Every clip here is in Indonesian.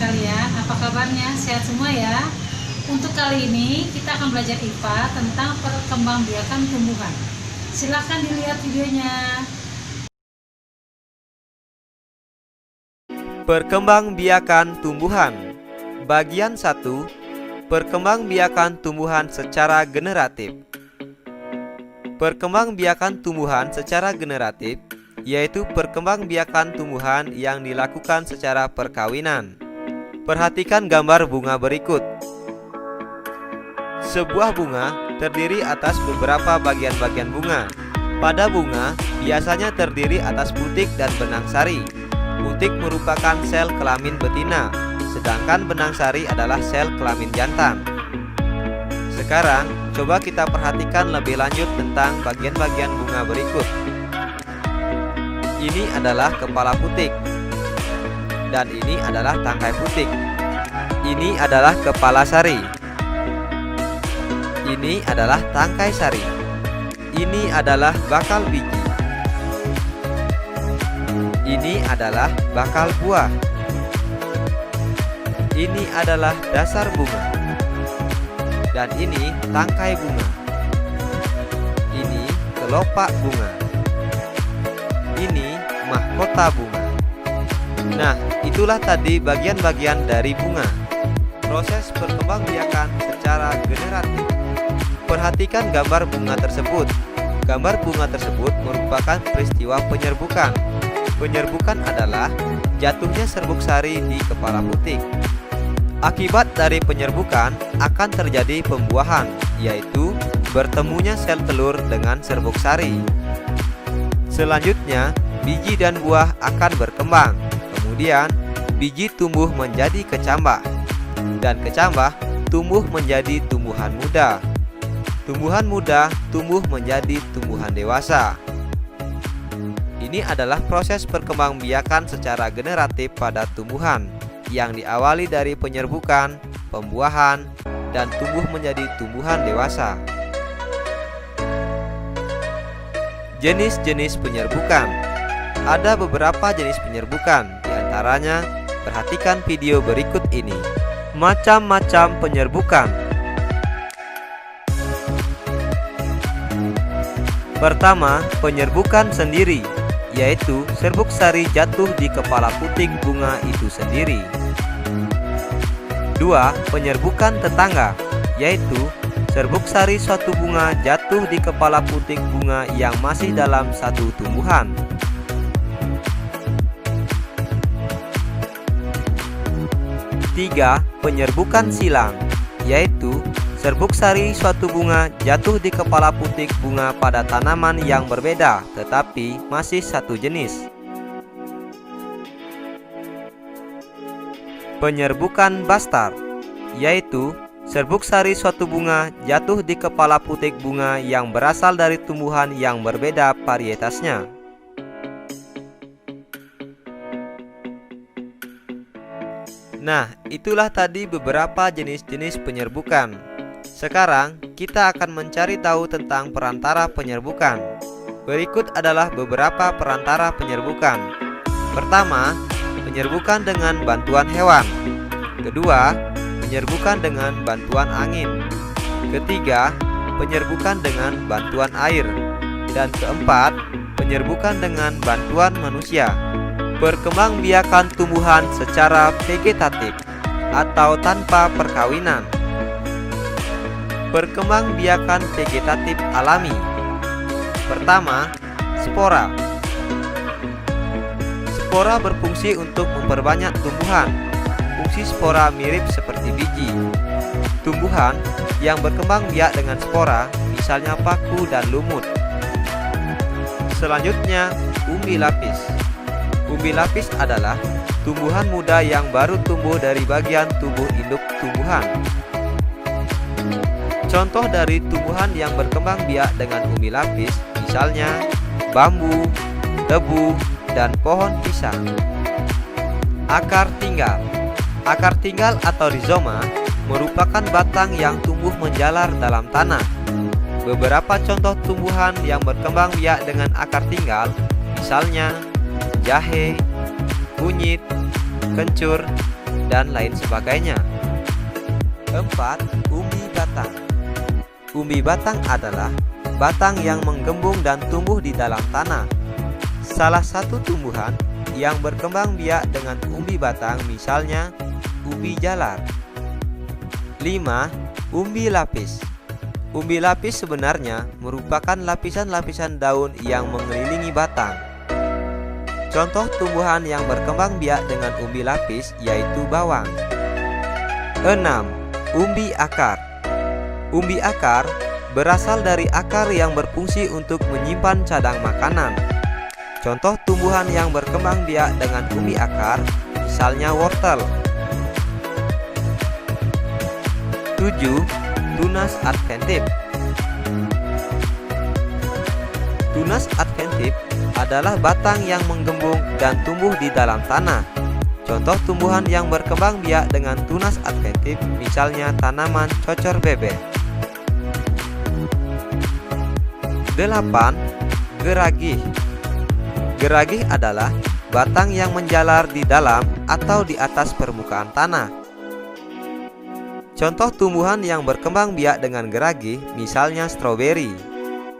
sekalian, apa kabarnya? Sehat semua ya? Untuk kali ini kita akan belajar IPA tentang perkembangbiakan tumbuhan. Silakan dilihat videonya. Perkembangbiakan tumbuhan. Bagian 1. Perkembangbiakan tumbuhan secara generatif. Perkembangbiakan tumbuhan secara generatif yaitu perkembangbiakan tumbuhan yang dilakukan secara perkawinan. Perhatikan gambar bunga berikut. Sebuah bunga terdiri atas beberapa bagian-bagian bunga. Pada bunga biasanya terdiri atas putik dan benang sari. Putik merupakan sel kelamin betina, sedangkan benang sari adalah sel kelamin jantan. Sekarang, coba kita perhatikan lebih lanjut tentang bagian-bagian bunga berikut. Ini adalah kepala putik, dan ini adalah tangkai putik. Ini adalah kepala sari. Ini adalah tangkai sari. Ini adalah bakal biji. Ini adalah bakal buah. Ini adalah dasar bunga. Dan ini tangkai bunga. Ini kelopak bunga. Ini mahkota bunga. Nah, itulah tadi bagian-bagian dari bunga. Proses perkembangbiakan secara generatif. Perhatikan gambar bunga tersebut. Gambar bunga tersebut merupakan peristiwa penyerbukan. Penyerbukan adalah jatuhnya serbuk sari di kepala putik. Akibat dari penyerbukan akan terjadi pembuahan, yaitu bertemunya sel telur dengan serbuk sari. Selanjutnya, biji dan buah akan berkembang. Kemudian, biji tumbuh menjadi kecambah, dan kecambah tumbuh menjadi tumbuhan muda. Tumbuhan muda tumbuh menjadi tumbuhan dewasa. Ini adalah proses perkembangbiakan secara generatif pada tumbuhan yang diawali dari penyerbukan, pembuahan, dan tumbuh menjadi tumbuhan dewasa. Jenis-jenis penyerbukan. Ada beberapa jenis penyerbukan, diantaranya perhatikan video berikut ini. Macam-macam penyerbukan. Pertama, penyerbukan sendiri, yaitu serbuk sari jatuh di kepala putik bunga itu sendiri. 2. Penyerbukan tetangga, yaitu serbuk sari suatu bunga jatuh di kepala putik bunga yang masih dalam satu tumbuhan. 3. Penyerbukan silang, yaitu serbuk sari suatu bunga jatuh di kepala putik bunga pada tanaman yang berbeda tetapi masih satu jenis. Penyerbukan bastar, yaitu serbuk sari suatu bunga jatuh di kepala putik bunga yang berasal dari tumbuhan yang berbeda varietasnya. Nah, itulah tadi beberapa jenis-jenis penyerbukan. Sekarang, kita akan mencari tahu tentang perantara penyerbukan. Berikut adalah beberapa perantara penyerbukan. Pertama, penyerbukan dengan bantuan hewan. Kedua, penyerbukan dengan bantuan angin. Ketiga, penyerbukan dengan bantuan air. Dan keempat, penyerbukan dengan bantuan manusia. Perkembangbiakan tumbuhan secara vegetatif atau tanpa perkawinan. Perkembangbiakan vegetatif alami. Pertama, spora. Spora berfungsi untuk memperbanyak tumbuhan. Fungsi spora mirip seperti biji. Tumbuhan yang berkembang biak dengan spora, misalnya paku dan lumut. Selanjutnya, umbi lapis. Umbi lapis adalah tumbuhan muda yang baru tumbuh dari bagian tubuh induk tumbuhan. Contoh dari tumbuhan yang berkembang biak dengan umbi lapis, misalnya bambu, tebu, dan pohon pisang. Akar tinggal. Akar tinggal atau rizoma merupakan batang yang tumbuh menjalar dalam tanah. Beberapa contoh tumbuhan yang berkembang biak dengan akar tinggal, misalnya jahe, kunyit, kencur, dan lain sebagainya. 4. Umbi batang. Umbi batang adalah batang yang menggembung dan tumbuh di dalam tanah. Salah satu tumbuhan yang berkembang biak dengan umbi batang misalnya ubi jalar. 5. Umbi lapis. Umbi lapis sebenarnya merupakan lapisan-lapisan daun yang mengelilingi batang. Contoh tumbuhan yang berkembang biak dengan umbi lapis yaitu bawang. 6. Umbi akar. Umbi akar berasal dari akar yang berfungsi untuk menyimpan cadang makanan. Contoh tumbuhan yang berkembang biak dengan umbi akar misalnya wortel. 7. Tunas adventif. Tunas adventif adalah batang yang menggembung dan tumbuh di dalam tanah. Contoh tumbuhan yang berkembang biak dengan tunas adventif misalnya tanaman cocor bebek. 8. Geragih. Geragih adalah batang yang menjalar di dalam atau di atas permukaan tanah. Contoh tumbuhan yang berkembang biak dengan geragih misalnya stroberi.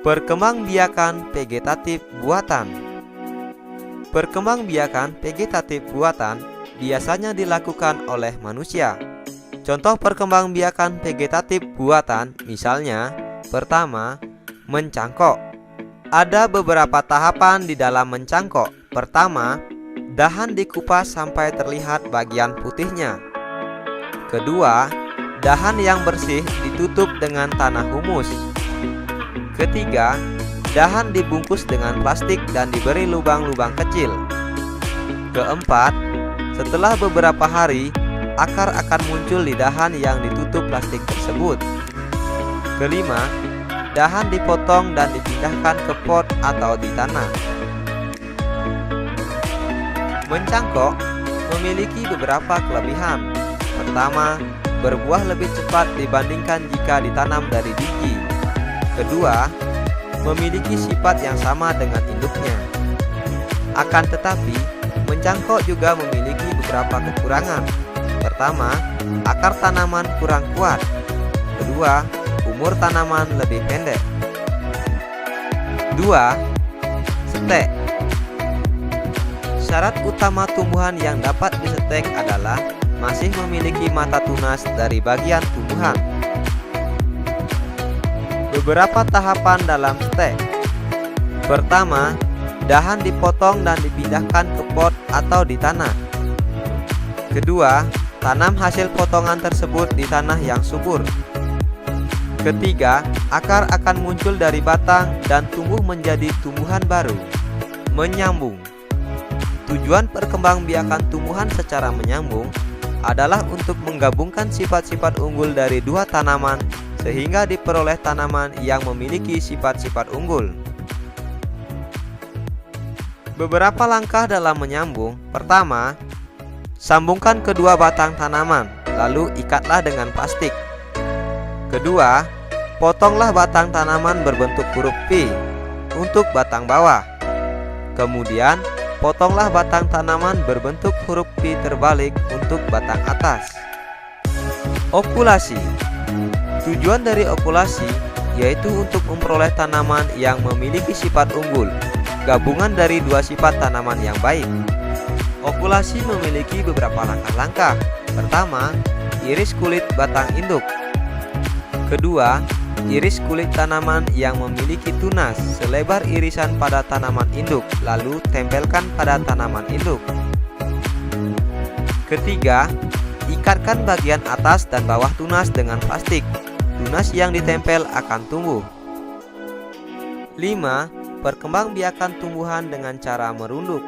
Perkembangbiakan vegetatif buatan. Perkembangbiakan vegetatif buatan biasanya dilakukan oleh manusia. Contoh perkembangbiakan vegetatif buatan misalnya, pertama, mencangkok. Ada beberapa tahapan di dalam mencangkok. Pertama, dahan dikupas sampai terlihat bagian putihnya. Kedua, dahan yang bersih ditutup dengan tanah humus. Ketiga, dahan dibungkus dengan plastik dan diberi lubang-lubang kecil. Keempat, setelah beberapa hari, akar akan muncul di dahan yang ditutup plastik tersebut. Kelima, dahan dipotong dan dipindahkan ke pot atau di tanah. Mencangkok memiliki beberapa kelebihan. Pertama, berbuah lebih cepat dibandingkan jika ditanam dari biji. Kedua, memiliki sifat yang sama dengan induknya. Akan tetapi, mencangkok juga memiliki beberapa kekurangan. Pertama, akar tanaman kurang kuat. Kedua, umur tanaman lebih pendek. 2. Setek. Syarat utama tumbuhan yang dapat disetek adalah masih memiliki mata tunas dari bagian tumbuhan. Beberapa tahapan dalam setek. Pertama, dahan dipotong dan dipindahkan ke pot atau di tanah. Kedua, tanam hasil potongan tersebut di tanah yang subur. Ketiga, akar akan muncul dari batang dan tumbuh menjadi tumbuhan baru. Menyambung. Tujuan perkembangbiakan tumbuhan secara menyambung adalah untuk menggabungkan sifat-sifat unggul dari dua tanaman sehingga diperoleh tanaman yang memiliki sifat-sifat unggul. Beberapa langkah dalam menyambung. Pertama, sambungkan kedua batang tanaman, lalu ikatlah dengan plastik. Kedua, potonglah batang tanaman berbentuk huruf V untuk batang bawah. Kemudian, potonglah batang tanaman berbentuk huruf V terbalik untuk batang atas. Okulasi. Tujuan dari okulasi yaitu untuk memperoleh tanaman yang memiliki sifat unggul, gabungan dari dua sifat tanaman yang baik. Okulasi memiliki beberapa langkah-langkah. Pertama, iris kulit batang induk. Kedua, iris kulit tanaman yang memiliki tunas selebar irisan pada tanaman induk, lalu tempelkan pada tanaman induk. Ketiga, ikatkan bagian atas dan bawah tunas dengan plastik. Tunas yang ditempel akan tumbuh. 5. Perkembangbiakan tumbuhan dengan cara merunduk,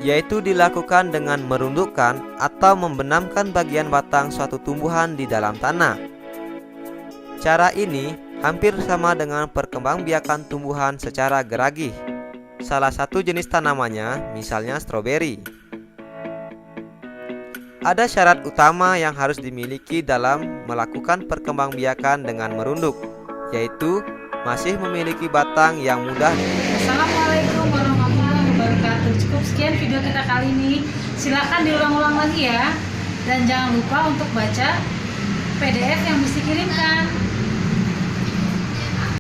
yaitu dilakukan dengan merundukkan atau membenamkan bagian batang suatu tumbuhan di dalam tanah. Cara ini hampir sama dengan perkembangbiakan tumbuhan secara geragih. Salah satu jenis tanamannya misalnya stroberi. Ada syarat utama yang harus dimiliki dalam melakukan perkembangbiakan dengan merunduk, yaitu masih memiliki batang yang mudah. Assalamualaikum warahmatullahi wabarakatuh. Cukup sekian video kita kali ini. Silakan diulang-ulang lagi ya. Dan jangan lupa untuk baca PDF yang bisa dikirimkan.